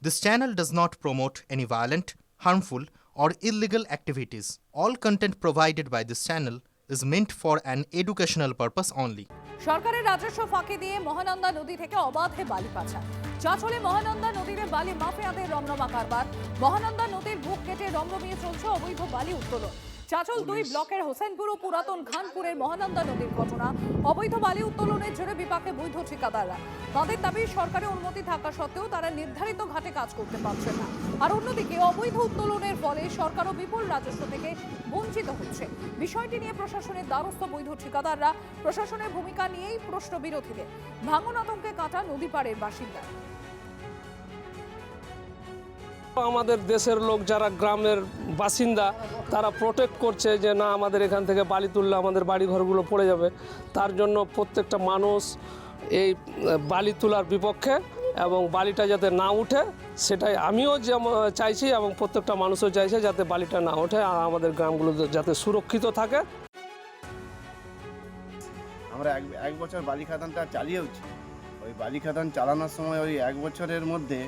This channel does not promote any violent, harmful, or illegal activities. All content provided by this channel is meant for an educational purpose only. সরকারের রাজস্ব ফাঁকি দিয়ে মহানন্দা নদী থেকে অবাধে বালি পাচার। চাঁচলে মহানন্দা নদীতে বালি মাফিয়াদের রমরমা কারবার। মহানন্দা নদীর বুক কেটে রমরমিয়ে চলছে অবৈধ বালি উত্তোলন। চাঁচল 2 ব্লকের হোসেনপুর ও পুরাতন খানপুরের মহানন্দা নদীর ঘটনা। অবৈধ বালি উত্তোলনের জেরে বিপাকে বৈধ ঠিকাদাররা। তাদের দাবি সরকারের অনুমতি থাকা সত্ত্বেও তারা নির্ধারিত ঘাটে কাজ করতে পারছেন না। আর অন্যদিকে অবৈধ উত্তোলনের ফলে সরকারও বিপুল রাজস্ব থেকে বঞ্চিত হচ্ছে। বিষয়টি নিয়ে প্রশাসনের দ্বারস্থ বৈধ ঠিকাদাররা। প্রশাসনের ভূমিকা নিয়েই প্রশ্ন বিরোধীদের। ভাঙন আতঙ্কে কাটা নদী পাড়ের বাসিন্দা। আমাদের দেশের লোক যারা গ্রামের বাসিন্দা তারা প্রোটেক্ট করছে যে না আমাদের এখান থেকে বালি তুললে আমাদের বাড়ি ঘরগুলো পড়ে যাবে। তার জন্য প্রত্যেকটা মানুষ এই বালি তোলার বিপক্ষে এবং বালিটা যাতে না উঠে সেটাই আমিও চাইছি এবং প্রত্যেকটা মানুষও চাইছে যাতে বালিটা না ওঠে আর আমাদের গ্রামগুলো যাতে সুরক্ষিত থাকে। আমরা এক বছর বালি খাদানটা চালিয়েওছি। ওই বালি খাদান চালানোর সময় ওই এক বছরের মধ্যে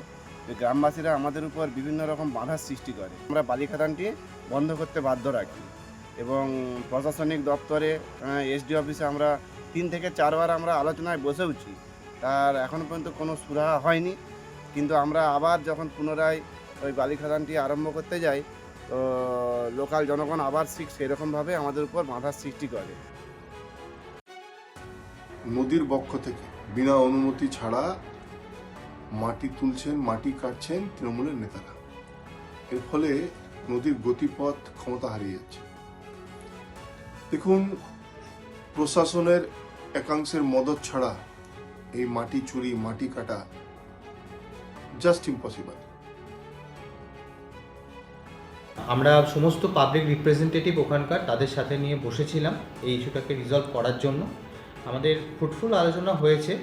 গ্রামবাসীরা আমাদের উপর বিভিন্ন রকম বাধার সৃষ্টি করে। আমরা বালি খাদানটি বন্ধ করতে বাধ্য রাখি এবং প্রশাসনিক দপ্তরে এসডি অফিসে আমরা 3 থেকে 4 বার আমরা আলোচনায় বসেওছি। তার এখনও পর্যন্ত কোনো সুরাহা হয়নি। কিন্তু আমরা আবার যখন পুনরায় ওই বালি খাদানটি আরম্ভ করতে যাই তো লোকাল জনগণ আবার সেরকমভাবে আমাদের উপর বাধার সৃষ্টি করে। নদীর পক্ষ থেকে বিনা অনুমতি ছাড়া মাটি তুলছেন, মাটি কাটছেন তৃণমূলের নেতারা। এর ফলে নদীর গতিপথ ক্ষমতা হারিয়ে যাচ্ছে। দেখুন, প্রশাসনের একাংশের মদত ছাড়া এই মাটি চুরি, মাটি কাটা জাস্ট ইম্পসিবল। আমরা সমস্ত পাবলিক রিপ্রেজেন্টেটিভ ওখানকার তাদের সাথে নিয়ে বসেছিলাম এই ইস্যুটাকে রিজলভ করার জন্য। আমাদের ফ্রুটফুল আলোচনা হয়েছে।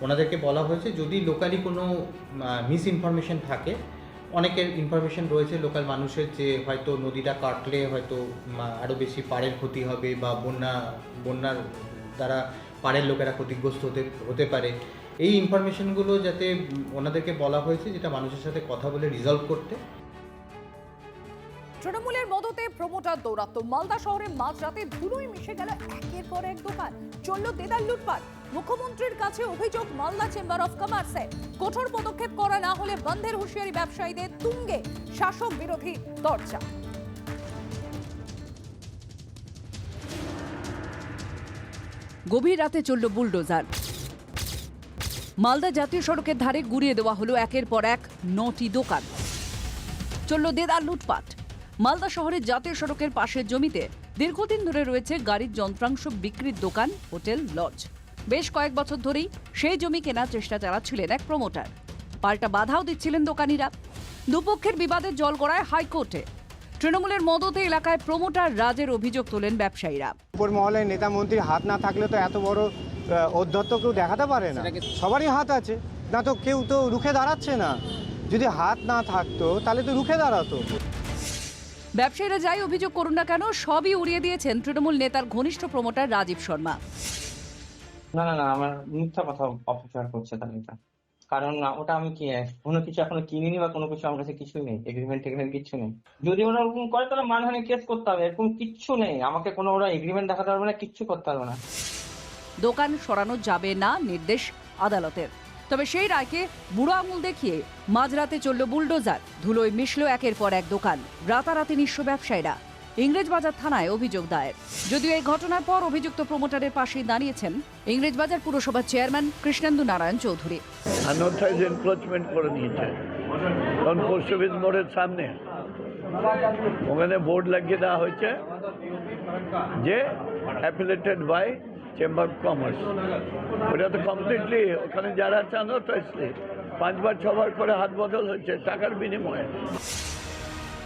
ওনাদেরকে বলা হয়েছে যদি লোকালি কোনো মিস ইনফরমেশন থাকে, অনেকের ইনফরমেশন রয়েছে লোকাল মানুষের যে হয়তো নদীটা কাটলে হয়তো আরও বেশি পাড়ের ক্ষতি হবে বা বন্যার দ্বারা পাড়ের লোকেরা ক্ষতিগ্রস্ত হতে পারে। এই ইনফরমেশনগুলো যাতে ওনাদেরকে বলা হয়েছে যেটা মানুষের সাথে কথা বলে রিজলভ করতে। তৃণমূলের মদতে প্রমোটার দৌরাত্ম্য। মালদা শহরে মাঝরাতে ধুলোয় মিশে গেল একের পর এক দোকান। চলল দেদার লুটপাট। মুখ্যমন্ত্রীর কাছে অভিযোগ মালদা চেম্বার অফ কমার্সে। কঠোর পদক্ষেপ করা না হলে বন্ধের হুঁশিয়ারি ব্যবসায়ীদের। তুঙ্গে শাসক বিরোধী চর্চা। গভীর রাতে চলল বুলডোজার। মালদা জাতীয় সড়কের ধারে গুড়িয়ে দেওয়া হলো একের পর এক 9টি দোকান। চলল দেদার লুটপাট। মালদা শহরের জাতীয় সড়কের পাশের জমিতে দীর্ঘদিন ধরে রয়েছে গাড়ির যন্ত্রাংশ বিক্রির দোকান, হোটেল, লজ। বেশ কয়েক বছর ধরেই সেই জমি কেনার চেষ্টা চালাচ্ছিলেন এক প্রমোটার। পাল্টা বাধাও দিচ্ছিলেন দোকানিরা। দুপক্ষের বিবাদের জল গড়ায় হাইকোর্টে। তৃণমূলের মদতে এলাকায় প্রমোটার রাজের অভিযোগ তোলেন ব্যবসায়ীরা। উপর মহলে নেতা মন্ত্রীর হাত না থাকলে তো এত বড় ঔদ্ধত্য কেউ দেখাতে পারে না। সবারই হাত আছে না, তো কেউ তো রুখে দাঁড়াচ্ছে না। যদি হাত না থাকতো তাহলে তো রুখে দাঁড়াতো। ব্যবসায়ীরা যাই অভিযোগ করুন না কেন, সবই উড়িয়ে দিয়েছেন তৃণমূল নেতার ঘনিষ্ঠ প্রমোটার রাজীব শর্মা। না, আমার মিথ্যা কথা অপপ্রচার করছে তার নেতা। কারণ ওটা আমি কোনো কিছু এখনো কিনিনি বা কোনো কিছু আমার কাছে কিছুই নেই, এগ্রিমেন্ট কিছু নেই। যদি ওরা ওরকম করে তাহলে মানহানি কেস করতে হবে। এরকম কিচ্ছু নেই, আমাকে কোনো ওরা এগ্রিমেন্ট দেখাতে পারবে না, কিচ্ছু করতে পারবে না। দোকান সরানো যাবে না নির্দেশ আদালতের। তবে সেই রায়কে বুড়ো আঙুল দেখিয়ে মাঝরাতে চলল বুলডোজার। ধুলোয় মিশল একের পর এক দোকান। রাতারাতি নিঃস্ব ব্যবসায়ীরা। ইংরেজবাজার থানায় অভিযোগ দায়ের। যদিও এই ঘটনার পর অভিযুক্ত প্রমোটারের পাশে দাঁড়িয়েছেন ইংরেজবাজার পুরসভার chairman Krishnendu Narayan Choudhury. Unauthorised encroachment করে নিয়েছে, কারণ পোস্ট অফিস মোড়ের সামনে ওখানে বোর্ড লাগিয়ে দেওয়া হয়েছে যে affiliated by chamber of commerce. ওটা তো কমপ্লিটলি ওখানে যারা আছে আনঅথরাইজডলি 5 বার 6 বার করে হাত বদল হচ্ছে টাকার বিনিময়ে।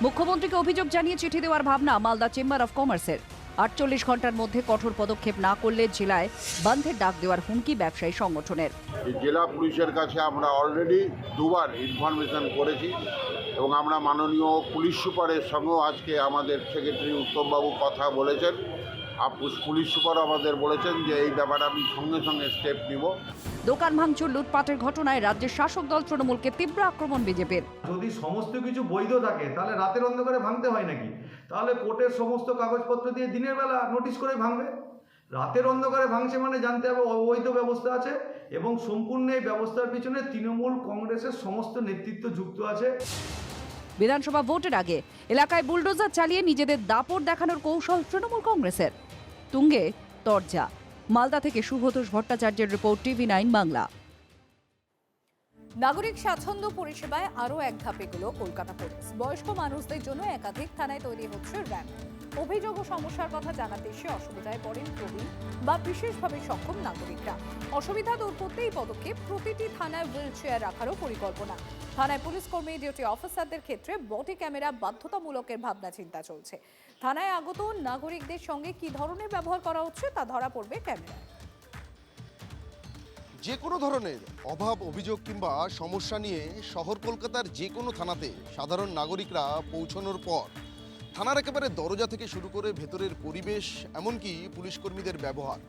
মুখ্যমন্ত্রীকে অভিযোগ জানিয়ে চিঠি দেওয়ার ভাবনা মালদা চেম্বার অফ কমার্সের। 48 ঘন্টার মধ্যে কঠোর পদক্ষেপ না করলে জেলায় বন্ধের ডাক দেওয়ার হুমকি ব্যবসায়ী সংগঠনের। জেলা পুলিশের কাছে আমরা অলরেডি 2 বার ইনফরমেশন করেছি এবং আমরা মাননীয় পুলিশ সুপারের সঙ্গেও আজকে আমাদের সেক্রেটারি উত্তমবাবু কথা বলেছেন পুলিশ সুপার আমাদের বলেছেন যে এই ব্যাপারে আমি সঙ্গে সঙ্গে স্টেপ নিব। দোকান ভাঙচুর লুটপাটের ঘটনায় রাজ্যের শাসক দল তৃণমূলকে তীব্র আক্রমণ বিজেপির। যদি সমস্ত কিছু বৈধ থাকে তাহলে রাতের অন্ধকারে ভাঙতে হয় নাকি? তাহলে কোর্টের সমস্ত কাগজপত্র দিয়ে দিনের বেলা নোটিশ করে ভাঙবে। রাতের অন্ধকারে ভাঙছে মানে জানতে হবে অবৈধ ব্যবস্থা আছে, এবং সম্পূর্ণ এই ব্যবস্থার পিছনে তৃণমূল কংগ্রেসের সমস্ত নেতৃত্ব যুক্ত আছে। বিধানসভা ভোটের আগে এলাকায় বুলডোজার চালিয়ে নিজেদের দাপট দেখানোর কৌশল তৃণমূল কংগ্রেসের। তুঙ্গে তরজা। মালদা থেকে শুভতোষ ভট্টাচার্যের রিপোর্ট, TV9 বাংলা। নাগরিক স্বাচ্ছন্দ্য পরিষেবায় আরও এক ধাপ এগুলো কলকাতা পুলিশ। বয়স্ক মানুষদের জন্য একাধিক থানায় তৈরি হচ্ছে র্যাম্প। অভিযোগ ও সমস্যার কথা জানাতে এসে অসুবিধায় পড়েন প্রবীণ বা বিশেষভাবে সক্ষম নাগরিকরা। অসুবিধা দূর করতে এই পদক্ষেপ। প্রতিটি থানায় হুইল চেয়ার রাখারও পরিকল্পনা। থানায় পুলিশ কর্মী, ডিউটি অফিসারদের ক্ষেত্রে বডি ক্যামেরা বাধ্যতামূলকের ভাবনা চিন্তা চলছে। থানায় আগত নাগরিকদের সঙ্গে কি ধরনের ব্যবহার করা হচ্ছে তা ধরা পড়বে ক্যামেরায়। যে কোনো ধরনের অভাব, অভিযোগ কিংবা সমস্যা নিয়ে শহর কলকাতার যে কোনো থানাতে সাধারণ নাগরিকরা পৌঁছানোর পর থানার একেবারে দরজা থেকে শুরু করে ভেতরের পরিবেশ, এমনকি পুলিশ কর্মীদের ব্যবহার,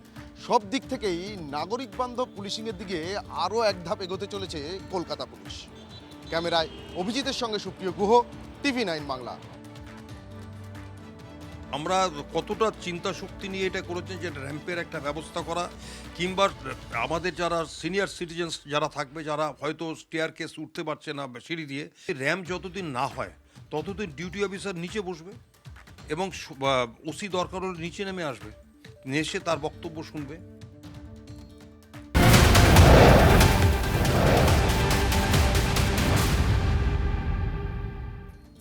সব দিক থেকেই নাগরিক বান্ধব পুলিশিংয়ের দিকে আরও এক ধাপ এগোতে চলেছে কলকাতা পুলিশ। ক্যামেরায় অভিজিতের সঙ্গে সুপ্রিয় গুহ, TV9 বাংলা। আমরা কতটা চিন্তা শক্তি নিয়ে এটা করেছেন যে র্যাম্পের একটা ব্যবস্থা করা, কিংবা আমাদের যারা সিনিয়র সিটিজেন্স যারা থাকবে, যারা হয়তো স্টেয়ার কেস উঠতে পারছে না সিঁড়ি দিয়ে, র্যাম্প যতদিন না হয় ততদিন ডিউটি অফিসার নিচে বসবে এবং ওসি দরকার হলে নিচে নেমে আসবে, এসে তার বক্তব্য শুনবে।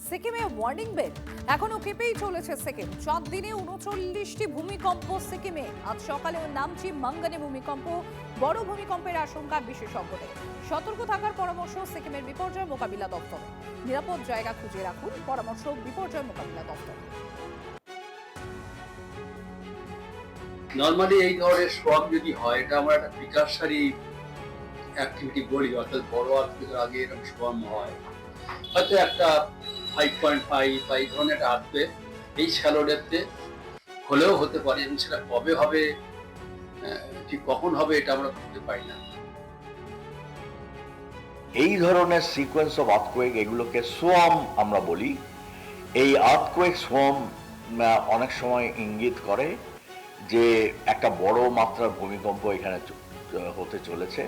সিকিমে ওয়ার্নিং বেল। এখনো কেঁপেই চলেছে সিকিম। 4 দিনে 39টি ভূমিকম্প সিকিমে। আজ সকালেও নামছে মাঙ্গানে ভূমিকম্প। বড় ভূমিকম্পের আশঙ্কা বিশেষজ্ঞদের। সতর্ক থাকার পরামর্শ সিকিমের বিপর্যয় মোকাবিলা দপ্তর। নিরাপদ জায়গা খুঁজে রাখুন, পরামর্শ বিপর্যয় মোকাবিলা দপ্তর। নর্মালি এই ধরনের শক যদি হয়, এটা আমরা একটা প্রিকাশনারি অ্যাক্টিভিটি বলি, অর্থাৎ বড় আর্থিকের আগে এরকম শক হয়, হয়তো একটা 5.5 বা এই ধরনের একটা আর্থকুয়েক এই স্যালোডেতে হলেও হতে পারে, এবং সেটা কবে হবে, ঠিক কখন হবে, এটা আমরা বলতে পারি না। এই ধরনের সিকোয়েন্স অফ আর্থকুয়েক, এগুলোকে সোয়াম আমরা বলি। এই আর্থকুয়েক সোয়াম অনেক সময় ইঙ্গিত করে যে একটা বড় মাত্রার ভূমিকম্প এখানে হতে চলেছে।